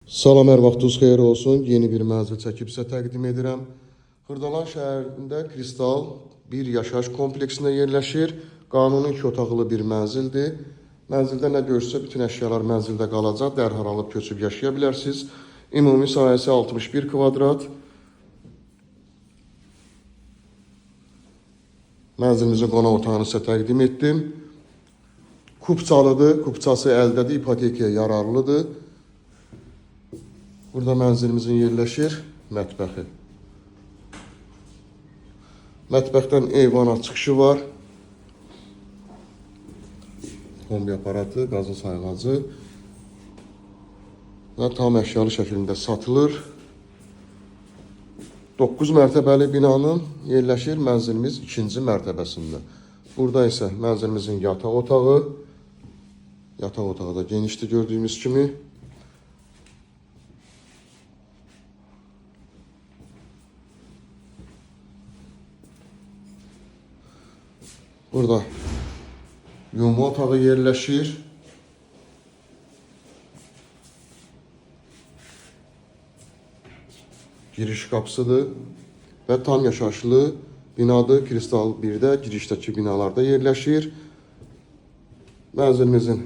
Salam, hər vaxtınız xeyir olsun. Yeni bir mənzil çəkib sizə təqdim edirəm. Xırdalan şəhərində Kristal bir yaşayış kompleksində yerləşir. Qanuni 2 otaqlı bir mənzildir. Mənzildə nə görürsə, bütün əşyalar mənzildə qalacaq. Dərhal alıb köçüb yaşaya bilərsiniz. Ümumi sahəsi 61 kvadrat. Mənzilimizin qonaq otağını sizə təqdim etdim. Kupçalıdır. Kupçası əldədir, ipotekaya yararlıdır. Burada mənzilimizin yerləşir mətbəxi. Mətbəxdən eyvana çıxışı var. Kombi aparatı, qazı sayğacı və tam əşyalı şəklində satılır. 9 mərtəbəli binanın yerləşir mənzilimiz 2-ci mərtəbəsində. Burada isə mənzilimizin yataq otağı. Yataq otağı da genişdir gördüyümüz kimi. Burada yumma otağı yerləşir. Giriş qapısıdır və tam yaşayışlı binadır. Kristal 1-də girişdəki binalarda yerləşir. Mənzilimizin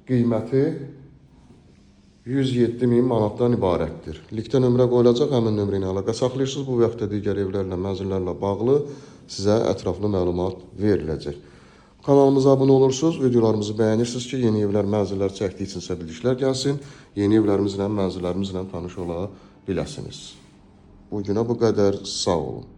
qiyməti 107.000 manatdan ibarətdir. Linkdə nömrə qoyulacaq, həmin nömrə ilə əlaqə saxlayırsınız. Bu və yaxud da digər evlərlə, mənzillərlə bağlı sizə ətraflı məlumat veriləcək. Kanalımıza abunə olursunuz, videolarımızı bəyənirsiniz ki, yeni evlər, mənzillər çəkdiyi üçün sizə bildiklər gəlsin. Yeni evlərimizlə, mənzillərimizlə tanış ola biləsiniz. Bugünə bu qədər, sağ olun.